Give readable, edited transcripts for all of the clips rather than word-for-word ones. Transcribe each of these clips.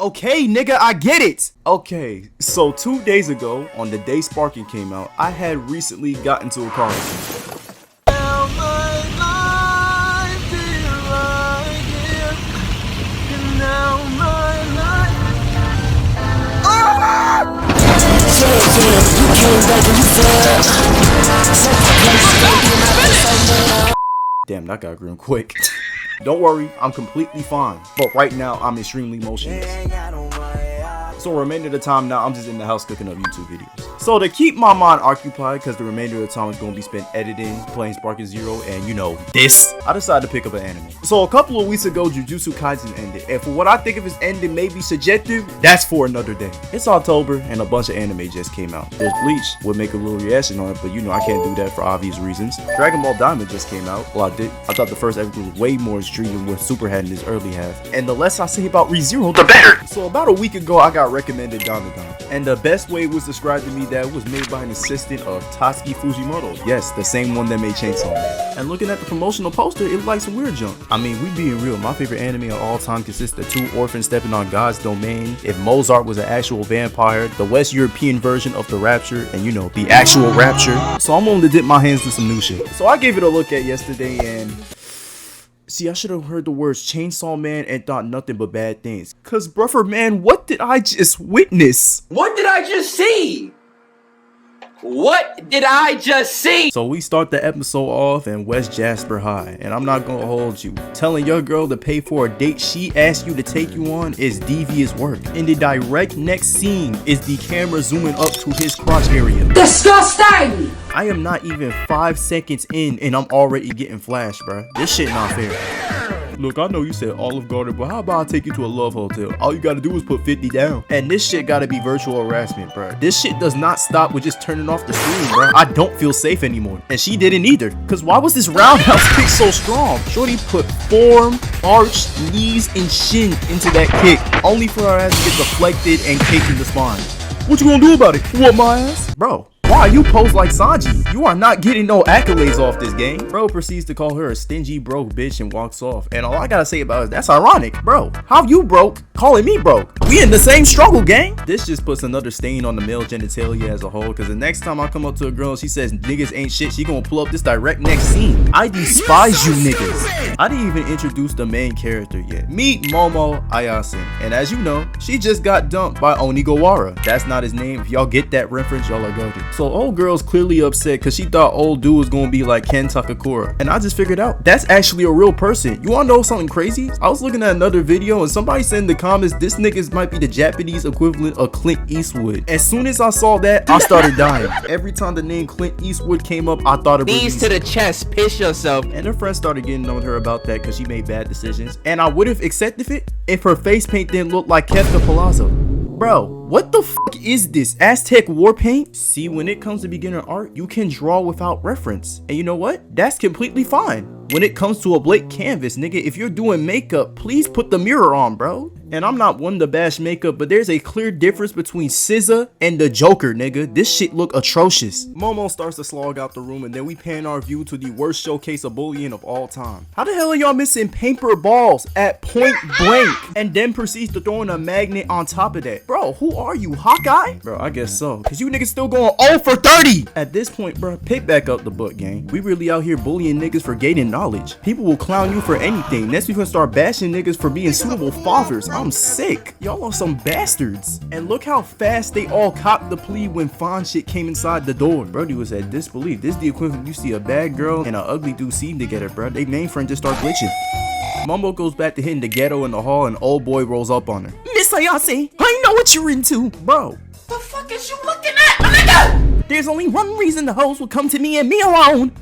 Okay, nigga, I get it. Okay, so 2 days ago, on the day Sparking came out, I had recently gotten into a car accident. Damn, that got grim quick. Don't worry, I'm completely fine. But right now, I'm extremely motionless. So remainder of the time now, I'm just in the house cooking up YouTube videos. So to keep my mind occupied, because the remainder of the time is going to be spent editing, playing Sparking Zero, and you know, this, I decided to pick up an anime. So a couple of weeks ago, Jujutsu Kaisen ended. And for what I think of its ending may be subjective, that's for another day. It's October, and a bunch of anime just came out. There's Bleach, would make a little reaction on it, but you know, I can't do that for obvious reasons. Dragon Ball Diamond just came out. Well, I thought the first episode was way more extreme than what Super had in his early half. And the less I say about ReZero, the better. So about a week ago, I got recommended Dandadan, and the best way it was described to me that it was made by an assistant of Tatsuki Fujimoto. Yes, the same one that made Chainsaw Man. And looking at the promotional poster, it looked like some weird junk. I mean, we being real, my favorite anime of all time consists of two orphans stepping on God's domain. If Mozart was an actual vampire, the West European version of the Rapture, and you know, the actual Rapture. So I'm willing to dip my hands in some new shit. So I gave it a look at yesterday, and see, I should have heard the words Chainsaw Man and thought nothing but bad things. Cause brother man, what did I just witness? What did I just see? What did I just see? So we start the episode off in West Jasper High, and I'm not gonna hold you. Telling your girl to pay for a date she asked you to take you on is devious work. In the direct next scene is the camera zooming up to his crotch area. Disgusting! I am not even 5 seconds in and I'm already getting flashed, bruh. This shit not fair. Look, I know you said Olive Garden, but how about I take you to a love hotel? All you gotta do is put 50 down. And this shit gotta be virtual harassment, bruh. This shit does not stop with just turning off the screen, bruh. I don't feel safe anymore. And she didn't either. Cause why was this roundhouse kick so strong? Shorty put form, arch, knees, and shin into that kick, only for her ass to get deflected and kicked in the spine. What you gonna do about it? What, my ass? Bro, why you pose like Sanji? You are not getting no accolades off this game. Bro proceeds to call her a stingy broke bitch and walks off. And all I gotta say about it is that's ironic. Bro, how you broke calling me broke? We in the same struggle, gang. This just puts another stain on the male genitalia as a whole, because the next time I come up to a girl and she says niggas ain't shit, she gonna pull up this direct next scene. I despise you niggas. I didn't even introduce the main character yet. Meet Momo Ayasin. And as you know, she just got dumped by Onigawara. That's not his name. If y'all get that reference, y'all are goated. So old girl's clearly upset because she thought old dude was gonna be like Ken Takakura, and I just figured out that's actually a real person. You wanna know something crazy? I was looking at another video and somebody said in the comments this nigga might be the Japanese equivalent of Clint Eastwood. As soon as I saw that, I started dying. Every time the name Clint Eastwood came up, I thought of Knees to the chest, piss yourself. And her friends started getting on her about that because she made bad decisions, and I would have accepted it if her face paint didn't look like Kefka Palazzo. Bro, what the fuck is this? Aztec war paint? See, when it comes to beginner art, you can draw without reference. And you know what? That's completely fine. When it comes to a blank canvas, nigga, if you're doing makeup, please put the mirror on, bro. And I'm not one to bash makeup, but there's a clear difference between SZA and the Joker, nigga. This shit look atrocious. Momo starts to slog out the room, and then we pan our view to the worst showcase of bullying of all time. How the hell are y'all missing paper balls at point blank? And then proceeds to throw in a magnet on top of that. Bro, who are you, Hawkeye? Bro, I guess so, cause you niggas still going 0 for 30. At this point, bro, pick back up the book, gang. We really out here bullying niggas for gaining knowledge. People will clown you for anything. Next we gonna start bashing niggas for being suitable fathers. I'm sick. Y'all are some bastards. And look how fast they all copped the plea when Fawn shit came inside the door. Brody was at disbelief. This is the equivalent you see a bad girl and an ugly dude scene together, bro. They main friend just start glitching. Momo goes back to hitting the ghetto in the hall, and old boy rolls up on her. Miss Ayase, I know what you're into. Bro, The fuck is you looking at, my nigga? there's only one reason the hoes will come to me and me alone.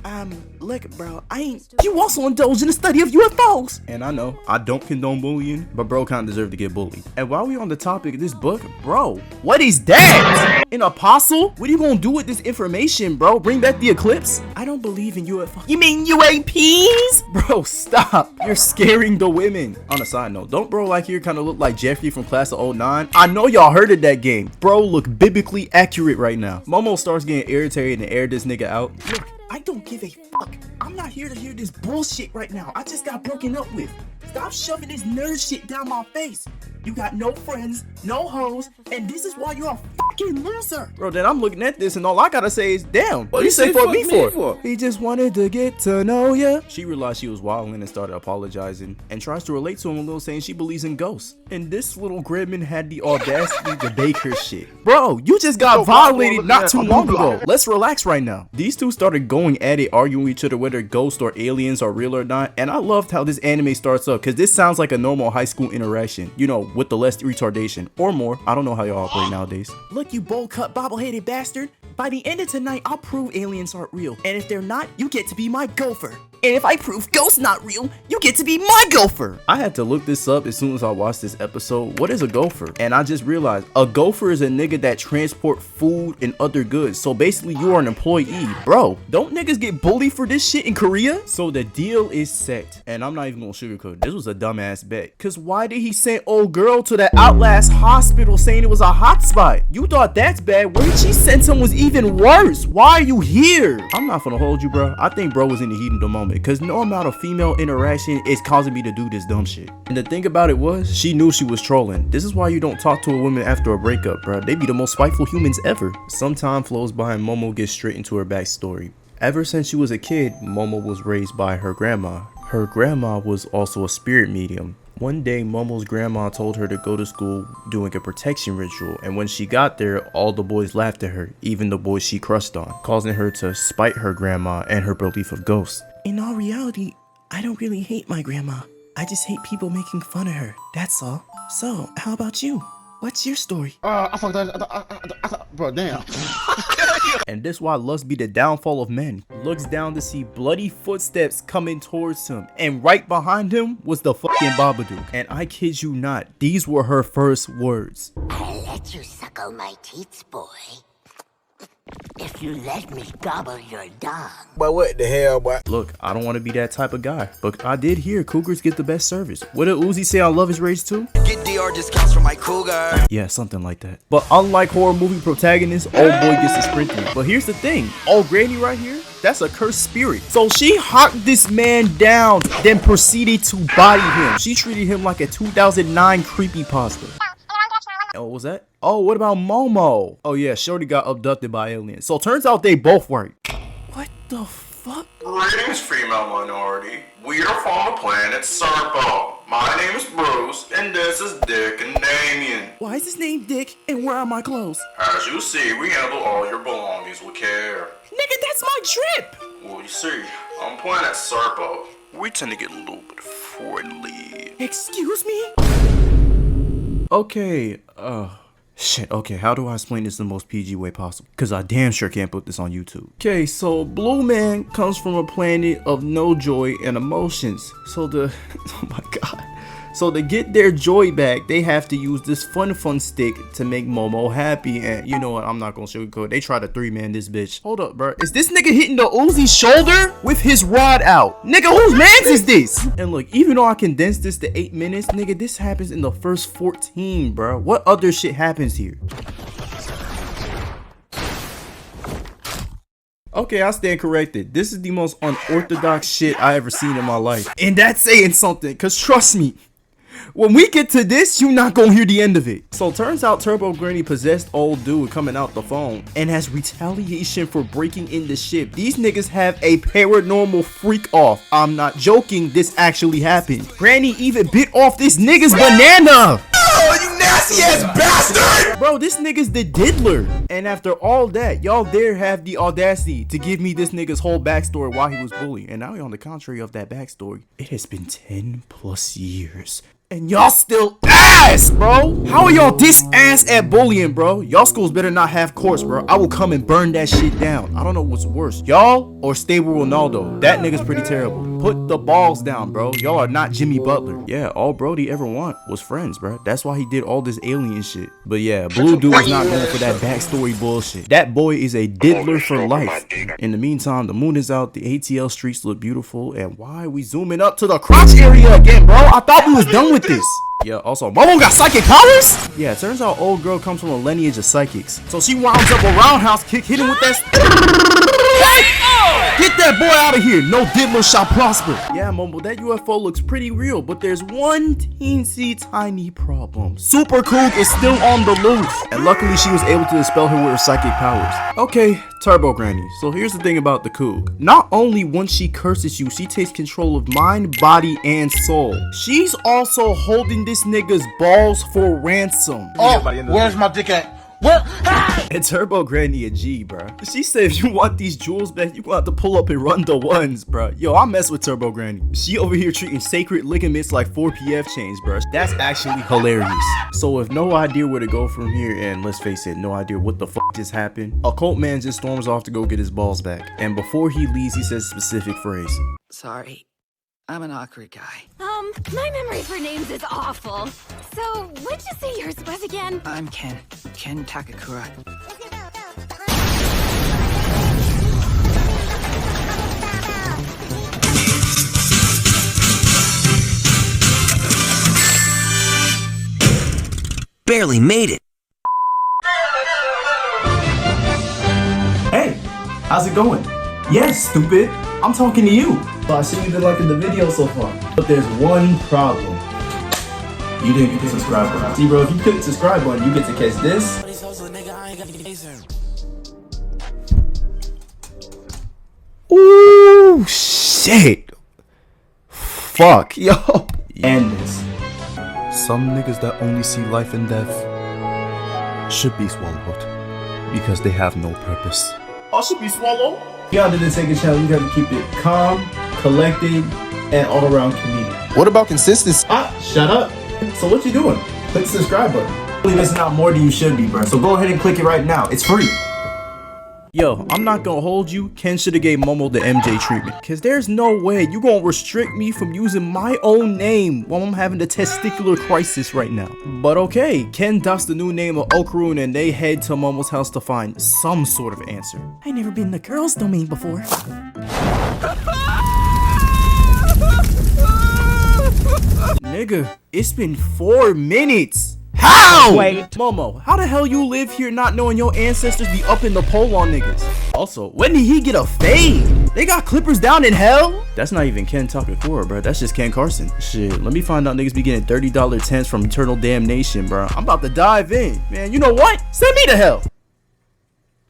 Look, bro, I ain't. You also indulge in the study of UFOs. And I know, I don't condone bullying, but bro kinda deserve to get bullied. And while we on the topic of this book, bro, what is that? An apostle? What are you gonna do with this information, bro? Bring back the eclipse? I don't believe in UFOs. You mean UAPs? Bro, stop. You're scaring the women. On a side note, don't bro like here kinda look like Jeffrey from class of 09? I know y'all heard of that game. Bro look biblically accurate right now. Momo starts getting irritated and air this nigga out. Look, I don't give a fuck. I'm not here to hear this bullshit right now. I just got broken up with. Stop shoving this nerd shit down my face. You got no friends, no hoes, and this is why you're a fucking loser. Bro, then I'm looking at this and all I gotta say is, damn, what you say fuck me for? He just wanted to get to know ya. She realized she was wilding and started apologizing and tries to relate to him a little, saying she believes in ghosts. And this little gremlin had the audacity to bake her shit. Bro, you just got violated not too long ago. Let's relax right now. These two started going at it, arguing with each other whether ghosts or aliens are real or not. And I loved how this anime starts up, because this sounds like a normal high school interaction, you know, with the less retardation or more. I don't know how y'all play nowadays. Look, you bowl cut bobble-headed bastard. By the end of tonight, I'll prove aliens aren't real. And if they're not, you get to be my gopher. And if I prove ghosts not real, you get to be my gopher. I had to look this up as soon as I watched this episode. What is a gopher? And I just realized a gopher is a nigga that transport food and other goods. So basically you are an employee. Bro, don't niggas get bullied for this shit in Korea? So the deal is set. And I'm not even gonna sugarcoat. This was a dumbass bet. Cause why did he send old girl to the Outlast hospital saying it was a hotspot? You thought that's bad. Where did she send him was even worse? Why are you here? I'm not gonna hold you, bro. I think bro was in the heat of the moment. Because no amount of female interaction is causing me to do this dumb shit. And the thing about it was, she knew she was trolling. This is why you don't talk to a woman after a breakup, bro. They be the most spiteful humans ever. Some time flows by and Momo gets straight into her backstory. Ever since she was a kid, Momo was raised by her grandma. Her grandma was also a spirit medium. One day, Momo's grandma told her to go to school doing a protection ritual, and when she got there, all the boys laughed at her, even the boys she crushed on, causing her to spite her grandma and her belief of ghosts. In all reality, I don't really hate my grandma. I just hate people making fun of her, that's all. So, how about you? What's your story? I fucked that. Bro, damn. And this why lust be the downfall of men. Looks down to see bloody footsteps coming towards him, and right behind him was the fucking Babadook. And I kid you not, these were her first words. I'll let you suckle my teats, boy. If you let me gobble your dong. But what the hell, boy? Look, I don't want to be that type of guy, but I did hear cougars get the best service. What did Uzi say on Love Is Raised too? Get DR discounts for my cougar. Yeah, something like that. But unlike horror movie protagonists, old boy gets to sprinting. But here's the thing, old granny right here, that's a cursed spirit. So she hocked this man down, then proceeded to body him. She treated him like a 2009 creepypasta. Oh, what was that? Oh, what about Momo? Oh yeah, Shorty got abducted by aliens. So turns out they both work. What the fuck? Greetings, female minority. We are from the planet Serpo. My name is Bruce, and this is Dick and Damien. Why is his name Dick, and where are my clothes? As you see, we handle all your belongings with care. Nigga, that's my trip! Well, you see, on planet Serpo, we tend to get a little bit friendly. Excuse me? Okay, shit, okay, how do I explain this in the most PG way possible? Because I damn sure can't put this on YouTube. Okay, so Blue Man comes from a planet of no joy and emotions. So oh my god. So to get their joy back, they have to use this fun stick to make Momo happy. And you know what, I'm not gonna sugarcoat. They try to 3-man this bitch. Hold up, bro. Is this nigga hitting the Uzi's shoulder with his rod out? Nigga, whose mans is this? And look, even though I condensed this to 8 minutes, nigga, this happens in the first 14, bro. What other shit happens here? Okay, I stand corrected. This is the most unorthodox shit I ever seen in my life. And that's saying something, cause trust me, when we get to this, you not gonna hear the end of it. So turns out Turbo Granny possessed old dude coming out the phone, and as retaliation for breaking in the ship, these niggas have a paranormal freak off. I'm not joking, this actually happened. Granny even bit off this nigga's banana. Oh, you nasty ass bastard! Bro, this nigga's the diddler. And after all that, y'all dare have the audacity to give me this nigga's whole backstory why he was bullied. And now on the contrary of that backstory, it has been 10+ years. And y'all still ass, bro. How are y'all this ass at bullying, bro? Y'all schools better not have courts, bro. I will come and burn that shit down. I don't know what's worse, y'all or Stable Ronaldo. That nigga's pretty terrible. Put the balls down, bro. Y'all are not Jimmy Butler. Yeah, all Brody ever want was friends, bro. That's why he did all this alien shit. But yeah, Blue Dude is not going for that backstory bullshit. That boy is a diddler for life. In the meantime, the moon is out, the ATL streets look beautiful, and why are we zooming up to the crotch area again, bro? I thought we was done with this. Yeah, also, Momo got psychic powers? Yeah, it turns out old girl comes from a lineage of psychics. So she winds up a roundhouse kick, hitting with that. Get that boy out of here. No diddler shall prosper. Yeah, Momo, that UFO looks pretty real, but there's one teensy tiny problem. Super Kook is still on the loose. And luckily she was able to dispel her with her psychic powers. Okay, Turbo Granny. So here's the thing about the Kook. Not only once she curses you, she takes control of mind, body, and soul. She's also holding this nigga's balls for ransom. Oh, where's my dick at? Where? And Turbo Granny a G, bruh. She said if you want these jewels back, you gonna have to pull up and run the ones, bruh. Yo, I mess with Turbo Granny. She over here treating sacred ligaments like 4 PF chains, bruh. That's actually hilarious. So with no idea where to go from here, and let's face it, no idea what the fuck just happened, Occult Man just storms off to go get his balls back. And before he leaves, he says a specific phrase. Sorry, I'm an awkward guy. My memory for names is awful. So, what'd you say yours was again? I'm Ken Takakura. Barely made it. Hey, how's it going? Yes, stupid. I'm talking to you. I see you've been liking the video so far. But there's one problem. You didn't get the subscribe button. See, bro, if you click the subscribe button, you get to catch this. Ooh, shit. Fuck, yo. And this. Some niggas that only see life and death should be swallowed because they have no purpose. I should be swallowed? Y'all did the Ninsega channel, you gotta keep it calm, collected, and all around comedic. What about consistency? Shut up. So what you doing? Click the subscribe button. You're missing out more than you should be, bro. So go ahead and click it right now. It's free. Yo, I'm not gonna hold you. Ken should've gave Momo the MJ treatment. Cause there's no way you gonna restrict me from using my own name while I'm having the testicular crisis right now. But okay, Ken dots the new name of Okarun and they head to Momo's house to find some sort of answer. I never been in the girls' domain before. Nigga, it's been 4 minutes. How? Wait. Momo, how the hell you live here not knowing your ancestors be up in the pole on niggas? Also, when did he get a fade? They got clippers down in hell? That's not even Ken Takakura, bro. That's just Ken Carson. Shit, let me find out niggas be getting $30 tents from Eternal Damnation, bro. I'm about to dive in. Man, you know what? Send me to hell.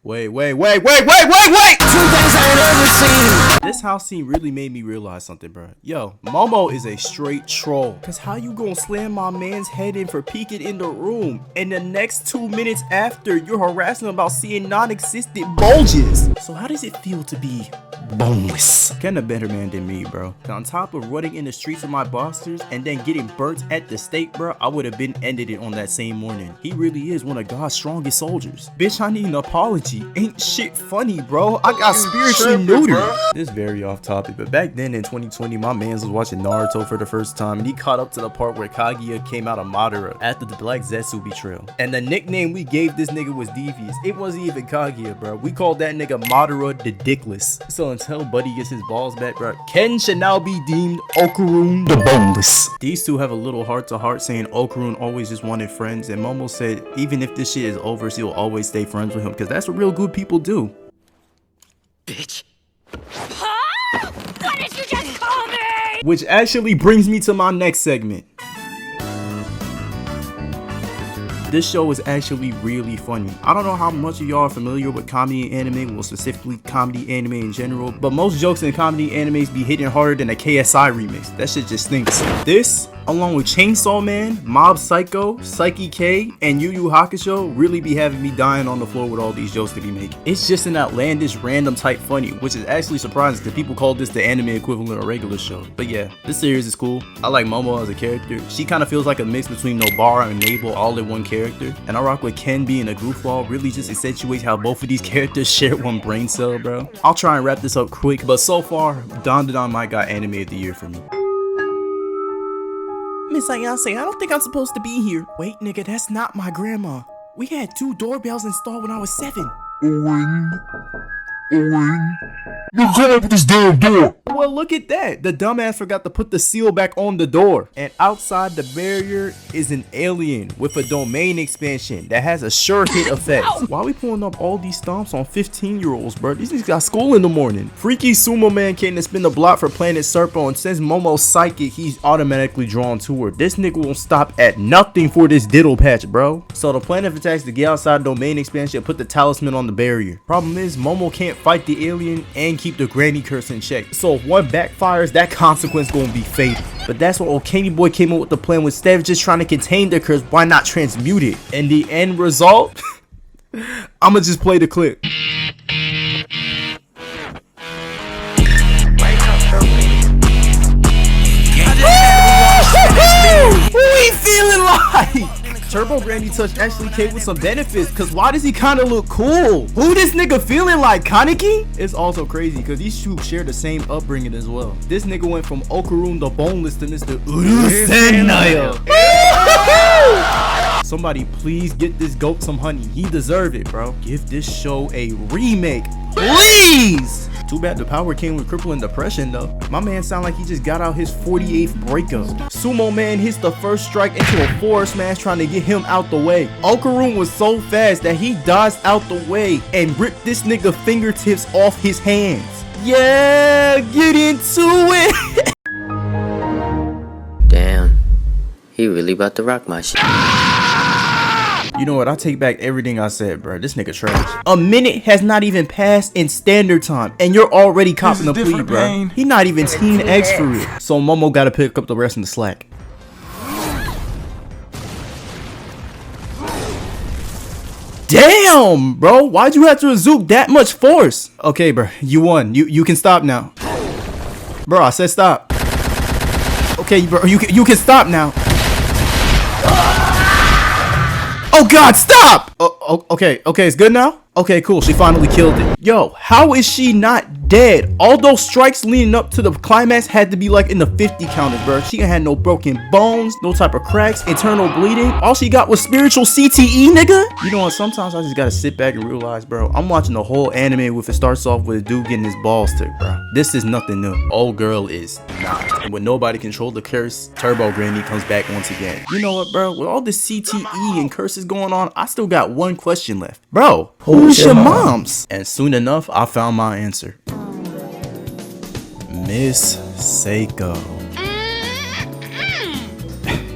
Wait. 2 things I ain't ever seen. This house scene really made me realize something, bro. Yo, Momo is a straight troll. Cause how you gonna slam my man's head in for peeking in the room, and the next 2 minutes after you're harassing him about seeing non-existent bulges? So how does it feel to be boneless? Ken a better man than me, bro. On top of running in the streets of my bosters and then getting burnt at the stake, bro, I would have been ended it on that same morning. He really is one of God's strongest soldiers. Bitch, I need an apology. Ain't shit funny, bro. I got spiritually neutered. This is very off topic, but back then in 2020, my mans was watching Naruto for the first time, and he caught up to the part where Kaguya came out of Madara after the Black Zetsu betrayal. And the nickname we gave this nigga was devious. It wasn't even Kaguya, bro. We called that nigga Madara the Dickless. So until Buddy gets his balls back, bro, Ken should now be deemed Okarun the Boneless. These two have a little heart-to-heart saying Okarun always just wanted friends, and Momo said even if this shit is over, she'll always stay friends with him because that's what real good people do. Bitch. Huh? What did you just call me? Which actually brings me to my next segment. This show is actually really funny. I don't know how much of y'all are familiar with comedy and anime, well specifically comedy anime in general, but most jokes in comedy animes be hitting harder than a KSI remix. That shit just stinks. This, along with Chainsaw Man, Mob Psycho, Psyche K, and Yu Yu Hakusho really be having me dying on the floor with all these jokes to be making. It's just an outlandish, random type funny, which is actually surprising because people call this the anime equivalent of regular show. But yeah, this series is cool. I like Momo as a character. She kind of feels like a mix between Nobara and Mabel all in one character. And I rock with Ken being a goofball really just accentuates how both of these characters share one brain cell, bro. I'll try and wrap this up quick, but so far, Dandadan might got anime of the year for me. Miss Ayase, I don't think I'm supposed to be here. Wait, nigga, that's not my grandma. We had 2 doorbells installed when I was 7. Well, look at that. The dumbass forgot to put the seal back on the door. And outside the barrier is an alien with a domain expansion that has a sure hit effect. Why are we pulling up all these stomps on 15-year-olds, bro? These niggas got school in the morning. Freaky Sumo man came to spin the block for Planet Serpo, and since Momo's psychic, he's automatically drawn to her. This nigga won't stop at nothing for this diddle patch, bro. So the plan of attack is to get outside domain expansion and put the talisman on the barrier. Problem is, Momo can't fight the alien and keep the granny curse in check. So if one backfires, that consequence gonna be fatal. But that's what Okami boy came up with the plan. Instead of just trying to contain the curse, why not transmute it? And the end result, I'ma just play the clip. Who he feeling like? Turbo Granny Touch actually came with some benefits, cause why does he kind of look cool? Who this nigga feeling like, Kaneki? It's also crazy cause these two share the same upbringing as well. This nigga went from Okarun the Boneless to Mr. Urusenaya. Somebody please get this goat some honey. He deserved it, bro. Give this show a remake, please. Too bad the power came with crippling depression though. My man sound like he just got out his 48th breakup. Sumo man hits the first strike into a forward smash trying to get him out the way. Okarun was so fast that he dodged out the way and ripped this nigga fingertips off his hands. Yeah, get into it. Damn, he really about to rock my shit. You know what? I take back everything I said, bro. This nigga trash. A minute has not even passed in standard time, and you're already copping the plea, bro. He not even Teen X for real. So Momo gotta pick up the rest of the slack. Damn, bro. Why'd you have to exude that much force? Okay, bro. You won. You can stop now. Bro, I said stop. Okay, bro. You can stop now. Oh God, stop! Okay, it's good now? Okay, cool, she finally killed it. Yo, how is she not dead? All those strikes leading up to the climax had to be like in the 50 counters, bro. She ain't had no broken bones, no type of cracks, internal bleeding. All she got was spiritual CTE, nigga. You know what, sometimes I just gotta sit back and realize, bro, I'm watching the whole anime with it starts off with a dude getting his balls took, bro. This is nothing new. Old girl is not. And when nobody controlled the curse, Turbo Granny comes back once again. You know what, bro? With all this CTE and curses going on, I still got one question left. Bro, who's your mom's? And soon enough, I found my answer. Miss Seiko.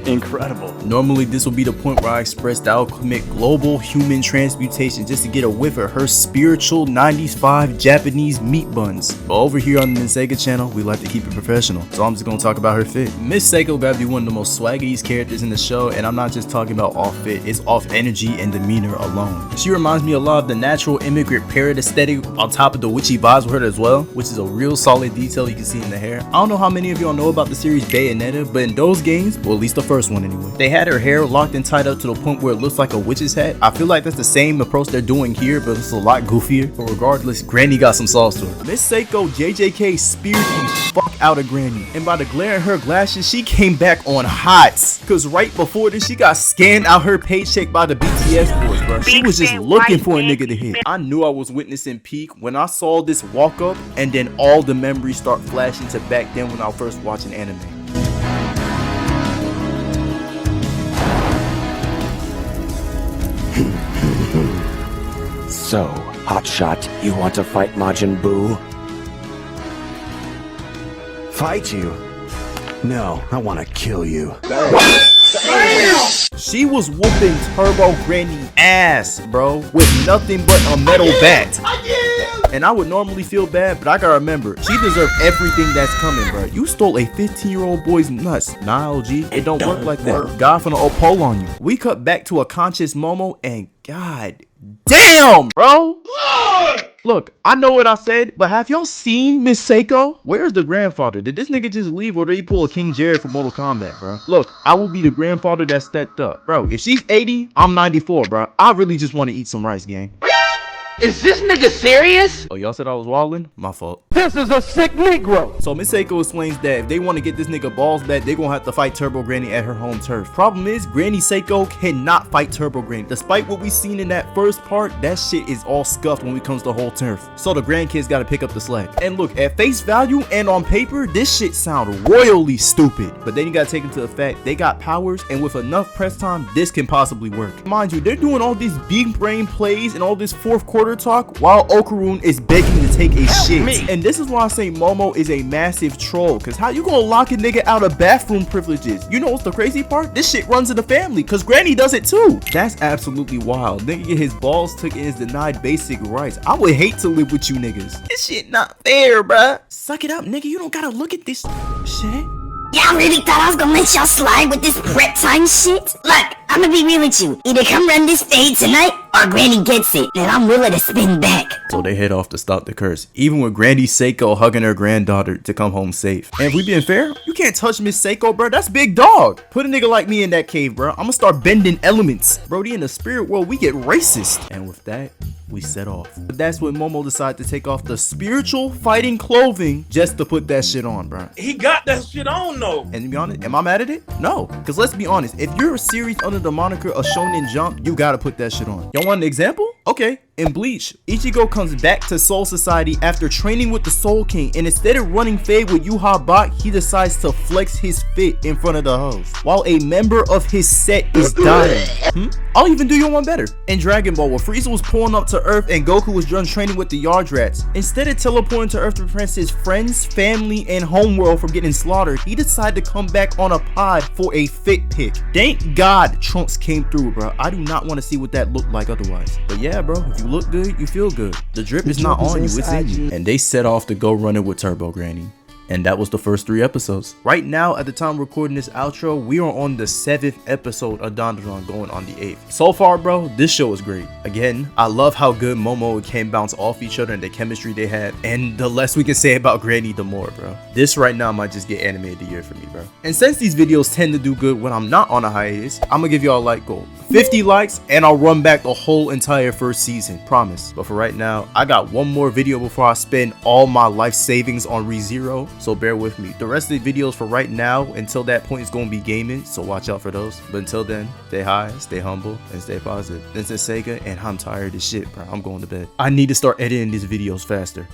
Incredible. Normally this will be the point where I express that I'll commit global human transmutation just to get a whiff of her spiritual 95 Japanese meat buns. But over here on the Ninsega channel, we like to keep it professional, so I'm just gonna talk about her fit. Miss Seiko gotta be one of the most swaggiest characters in the show, and I'm not just talking about off fit, it's off energy and demeanor alone. She reminds me a lot of the natural immigrant parrot aesthetic on top of the witchy vibes with her as well, which is a real solid detail you can see in the hair. I don't know how many of y'all know about the series Bayonetta, but in those games, well, at least the first one anyway, they had her hair locked and tied up to the point where it looks like a witch's hat. I feel like that's the same approach they're doing here, but it's a lot goofier. But regardless, Granny got some sauce to her. Miss Seiko JJK speared the fuck out of Granny, and by the glare in her glasses, she came back on hots. Cause right before this, she got scanned out her paycheck by the BTS boys, bro. She was just looking for a nigga to hit. I knew I was witnessing peak when I saw this walk up, and then all the memories start flashing to back then when I was first watching anime. So, Hotshot, you want to fight Majin Buu? Fight you? No, I want to kill you. She was whooping Turbo Granny ass, bro, with nothing but a metal bat. And I would normally feel bad, but I gotta remember, she deserved everything that's coming, bro. You stole a 15-year-old boy's nuts. Nah, LG, it don't work like that. God finna pull on you. We cut back to a conscious Momo, and God damn, bro. Look, I know what I said, but have y'all seen Miss Seiko? Where's the grandfather? Did this nigga just leave, or did he pull a King Jared from Mortal Kombat, bro? Look, I will be the grandfather that stepped up. Bro, if she's 80, I'm 94, bro. I really just want to eat some rice, gang. Is this nigga serious? Oh, y'all said I was wildin'? My fault. This is a sick Negro. So Miss Seiko explains that if they want to get this nigga balls back, they're gonna have to fight Turbo Granny at her home turf. Problem is, Granny Seiko cannot fight Turbo Granny. Despite what we seen in that first part, that shit is all scuffed when it comes to whole turf. So the grandkids gotta pick up the slack. And look, at face value and on paper, this shit sound royally stupid. But then you gotta take into the fact they got powers, and with enough press time, this can possibly work. Mind you, they're doing all these big brain plays and all this fourth quarter talk while Okarun is begging to take a shit. And this is why I say Momo is a massive troll, cause how you gonna lock a nigga out of bathroom privileges? You know what's the crazy part? This shit runs in the family, cause Granny does it too. That's absolutely wild. Nigga get his balls took and is denied basic rights. I would hate to live with you niggas. This shit not fair, bruh. Suck it up, nigga. You don't gotta look at this shit. Y'all really thought I was gonna let y'all slide with this prep time shit? Look, I'm gonna be real with you. Either come run this fade tonight, or Granny gets it, and I'm willing to spin back. So they head off to stop the curse, even with Granny Seiko hugging her granddaughter to come home safe. And if we being fair, you can't touch Miss Seiko, bro. That's big dog. Put a nigga like me in that cave, bro. I'm gonna start bending elements. Brody, in the spirit world, we get racist. And with that, we set off. But that's when Momo decided to take off the spiritual fighting clothing just to put that shit on, bro. He got that shit on though. And to be honest, am I mad at it? No. Because let's be honest, if you're a series under the moniker of Shonen Jump, you gotta put that shit on. Y'all want an example? Okay. In Bleach, Ichigo comes back to Soul Society after training with the Soul King, and instead of running fade with Yuha Bak, he decides to flex his fit in front of the hoes, while a member of his set is dying. I'll even do you one better. In Dragon Ball, where Frieza was pulling up to Earth and Goku was done training with the Yard Rats, instead of teleporting to Earth to prevent his friends, family, and homeworld from getting slaughtered, he decided to come back on a pod for a fit pick. Thank God Trunks came through, bro. I do not want to see what that looked like otherwise. But yeah, bro, if you look good, you feel good. The drip is not on you, it's in you. And they set off to go running with Turbo Granny. And that was the first 3 episodes. Right now, at the time recording this outro, we are on the 7th episode of Dandadan, going on the 8th. So far, bro, this show is great. Again, I love how good Momo and Ken bounce off each other and the chemistry they have. And the less we can say about Granny, the more, bro. This right now might just get animated the year for me, bro. And since these videos tend to do good when I'm not on a hiatus, I'm gonna give y'all a like goal. 50 likes and I'll run back the whole entire first season, promise. But for right now, I got one more video before I spend all my life savings on ReZero, so bear with me. The rest of the videos for right now until that point is going to be gaming, so watch out for those. But until then, stay high, stay humble, and stay positive. This is Ninsega, and I'm tired of this shit, bro. I'm going to bed. I need to start editing these videos faster.